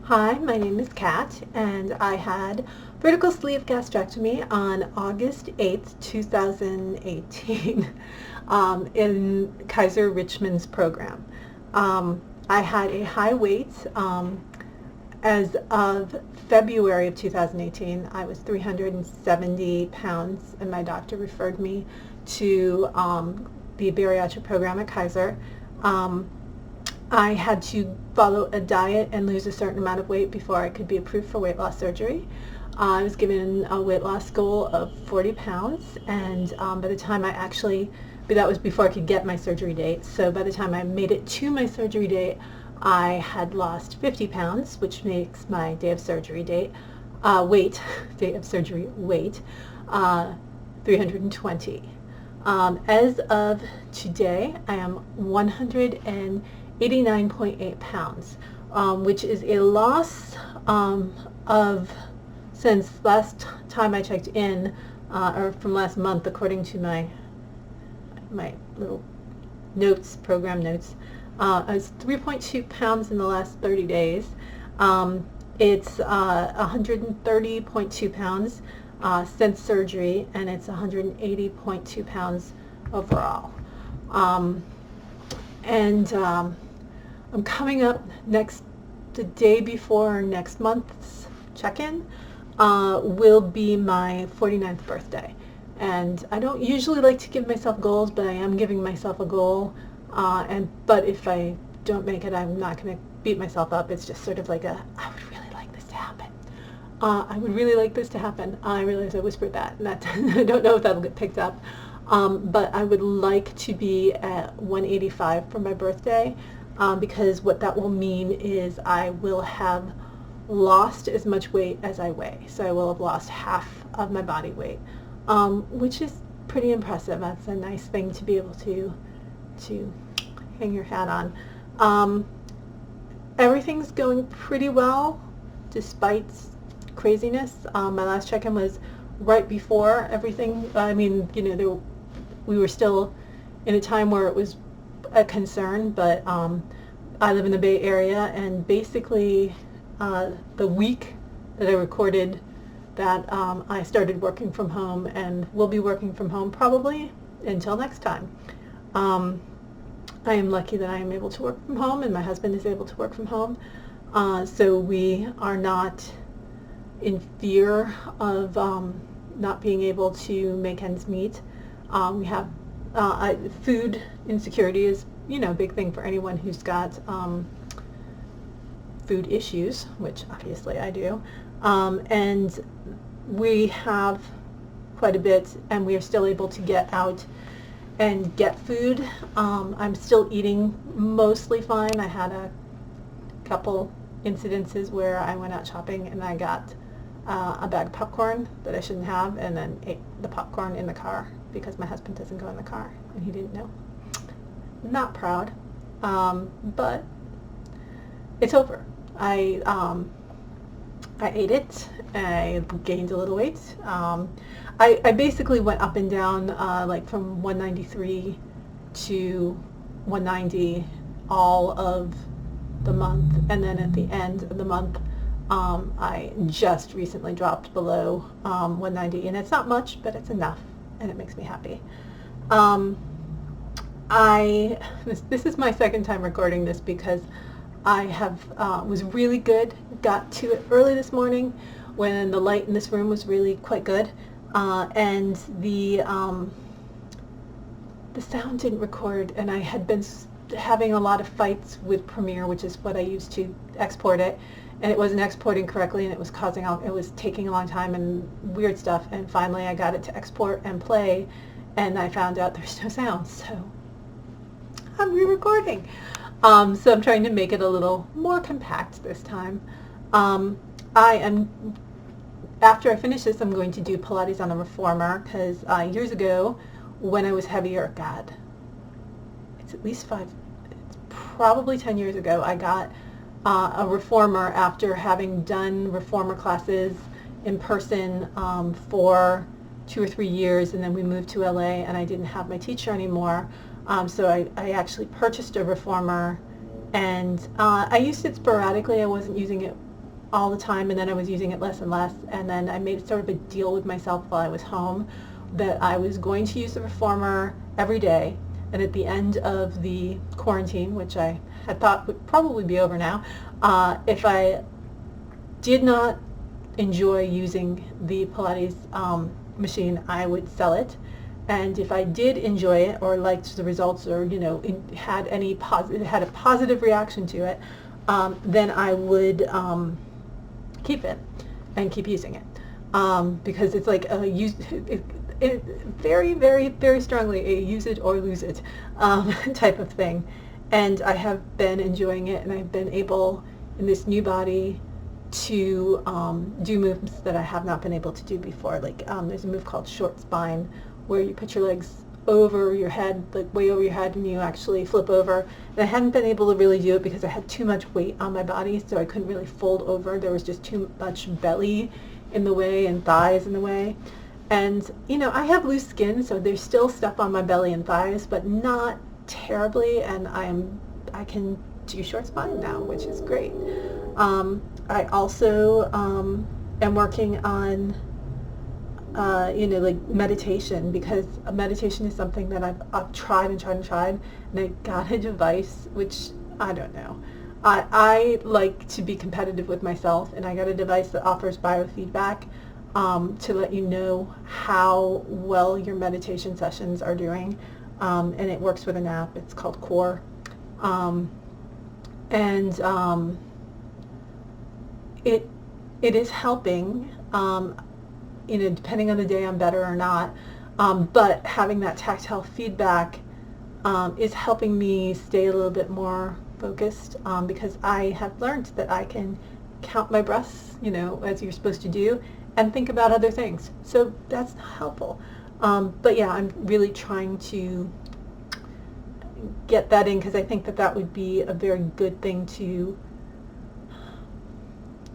Hi, my name is Kat, and I had vertical sleeve gastrectomy on August 8th, 2018 in Kaiser Richmond's program. I had a high weight. As of February of 2018, I was 370 pounds, and my doctor referred me to the bariatric program at Kaiser. I had to follow a diet and lose a certain amount of weight before I could be approved for weight loss surgery. I was given a weight loss goal of 40 pounds, and by the time but that was before I could get my surgery date, so by the time I made it to my surgery date, I had lost 50 pounds, which makes my day of surgery date, day of surgery weight, 320. As of today, I am 189.8 pounds, which is a loss of, since last time I checked in, or from last month, according to my little program notes, it's 3.2 pounds in the last 30 days. It's 130.2 pounds since surgery, and it's 180.2 pounds overall. I'm coming up the day before next month's check-in will be my 49th birthday. And I don't usually like to give myself goals, but I am giving myself a goal. But if I don't make it, I'm not going to beat myself up. It's just sort of like I would really like this to happen. I would really like this to happen. I realize I whispered that, and I don't know if that'll get picked up. But I would like to be at 185 for my birthday, because what that will mean is I will have lost as much weight as I weigh. So I will have lost half of my body weight, which is pretty impressive. That's a nice thing to be able to hang your hat on. Everything's going pretty well despite craziness. My last check-in was right before everything. I mean, we were still in a time where it was a concern, but I live in the Bay Area, and basically the week that I recorded that, I started working from home, and will be working from home probably until next time. I am lucky that I am able to work from home, and my husband is able to work from home, so we are not in fear of not being able to make ends meet. We have food insecurity is a big thing for anyone who's got food issues, which obviously I do, and we have quite a bit, and we are still able to get out and get food. I'm still eating mostly fine. I had a couple incidences where I went out shopping and I got a bag of popcorn that I shouldn't have, and then ate the popcorn in the car because my husband doesn't go in the car and he didn't know. Not proud, but it's over. I ate it. I gained a little weight. I basically went up and down, like from 193 to 190 all of the month, and then at the end of the month, I just recently dropped below 190, and it's not much, but it's enough, and it makes me happy. This is my second time recording this because I was really good. Got to it early this morning when the light in this room was really quite good, and the sound didn't record, and I had been having a lot of fights with Premiere, which is what I use to export it, and it wasn't exporting correctly, and it was taking a long time and weird stuff, and finally I got it to export and play, and I found out there's no sound, so I'm re-recording. So I'm trying to make it a little more compact this time. After I finish this, I'm going to do Pilates on a reformer, because years ago when I was heavier, God, it's probably 10 years ago, I got a reformer after having done reformer classes in person for 2 or 3 years, and then we moved to LA and I didn't have my teacher anymore. So I actually purchased a reformer, and I used it sporadically. I wasn't using it all the time, and then I was using it less and less, and then I made sort of a deal with myself while I was home that I was going to use the reformer every day, and at the end of the quarantine, which I had thought would probably be over now, if I did not enjoy using the Pilates machine, I would sell it. And if I did enjoy it or liked the results, or had a positive reaction to it, then I would keep it and keep using it, because it's like very, very, very strongly a use it or lose it type of thing. And I have been enjoying it, and I've been able in this new body to do moves that I have not been able to do before. Like there's a move called short spine, where you put your legs over your head, like way over your head, and you actually flip over. And I hadn't been able to really do it because I had too much weight on my body, so I couldn't really fold over. There was just too much belly in the way and thighs in the way. And I have loose skin, so there's still stuff on my belly and thighs, but not terribly, and I can do short spine now, which is great. I also am working on like meditation, because meditation is something that I've tried and tried and tried, and I got a device, which I don't know. I like to be competitive with myself, and I got a device that offers biofeedback to let you know how well your meditation sessions are doing, and it works with an app. It's called Core, and it is helping. Depending on the day, I'm better or not, but having that tactile feedback is helping me stay a little bit more focused, because I have learned that I can count my breaths, as you're supposed to do, and think about other things. So that's not helpful. But yeah, I'm really trying to get that in, because I think that would be a very good thing to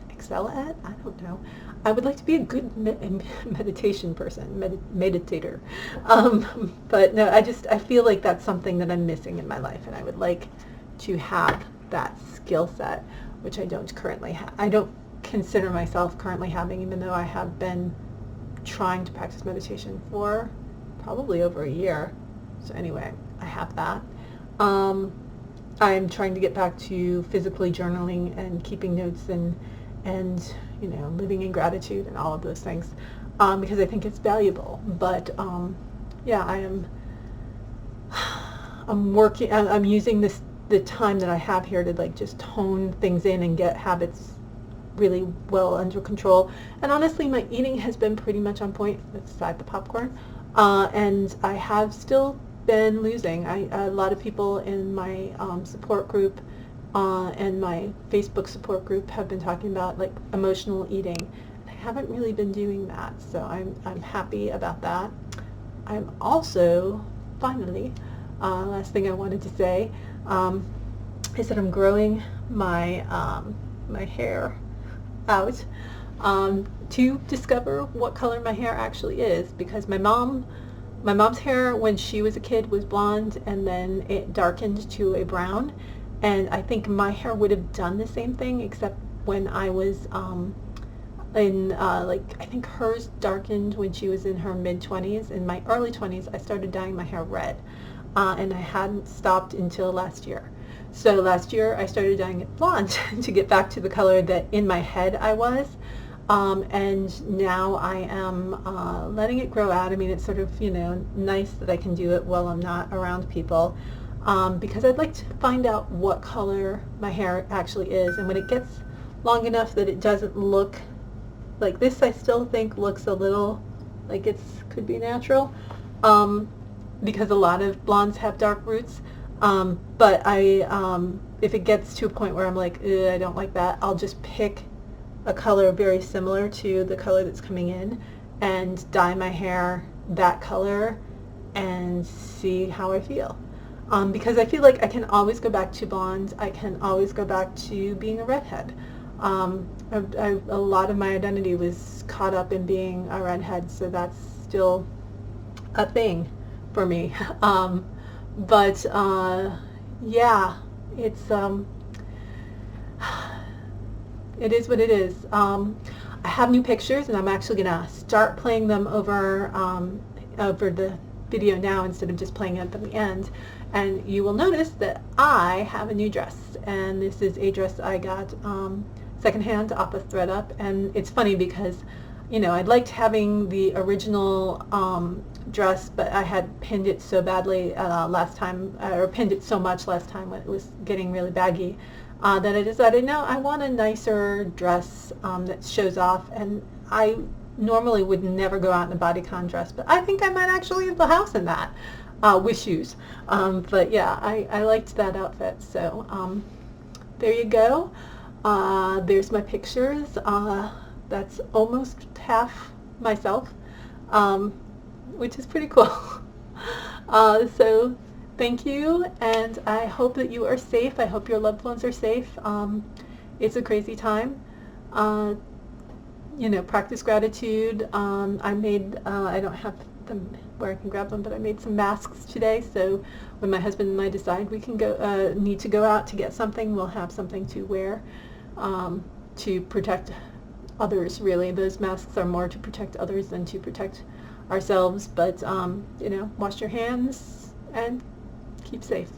excel at. I don't know. I would like to be a good meditation person, meditator. But no, I feel like that's something that I'm missing in my life, and I would like to have that skill set, which I don't currently have. I don't consider myself currently having, even though I have been trying to practice meditation for probably over a year. So anyway, I have that. I'm trying to get back to physically journaling and keeping notes and living in gratitude and all of those things, because I think it's valuable. But yeah, I'm working. I'm using the time that I have here to just hone things in and get habits really well under control. And honestly, my eating has been pretty much on point, aside the popcorn, and I have still been losing. A lot of people in my support group and my Facebook support group have been talking about emotional eating. I haven't really been doing that, so I'm happy about that. I'm also, finally, last thing I wanted to say is that I'm growing my my hair out to discover what color my hair actually is, because my mom's hair when she was a kid was blonde, and then it darkened to a brown. And I think my hair would have done the same thing, except when I was I think hers darkened when she was in her mid-20s. In my early 20s, I started dyeing my hair red, and I hadn't stopped until last year. So last year, I started dyeing it blonde to get back to the color that in my head I was. And now I am letting it grow out. I mean, it's sort of, nice that I can do it while I'm not around people. Because I'd like to find out what color my hair actually is, and when it gets long enough that it doesn't look like this, I still think looks a little like could be natural, because a lot of blondes have dark roots, but if it gets to a point where I'm like, I don't like that, I'll just pick a color very similar to the color that's coming in and dye my hair that color and see how I feel. Because I feel like I can always go back to blonde. I can always go back to being a redhead. A lot of my identity was caught up in being a redhead, so that's still a thing for me. But yeah, it's It is what it is. I have new pictures, and I'm actually going to start playing them over the video now instead of just playing it at the end. And you will notice that I have a new dress, and this is a dress I got secondhand off of ThreadUp. And it's funny because, you know, I liked having the original dress, but I had pinned it so badly last time, or pinned it so much last time when it was getting really baggy, that I decided, no, I want a nicer dress that shows off. And I normally would never go out in a bodycon dress, but I think I might actually leave the house in that with shoes. But yeah, I liked that outfit. So there you go. There's my pictures. That's almost half myself, which is pretty cool. So thank you, and I hope that you are safe. I hope your loved ones are safe. It's a crazy time. You know, practice gratitude. I made, I don't have them where I can grab them, but I made some masks today, so when my husband and I decide we can go, need to go out to get something, we'll have something to wear to protect others. Really, those masks are more to protect others than to protect ourselves, but you know, wash your hands and keep safe.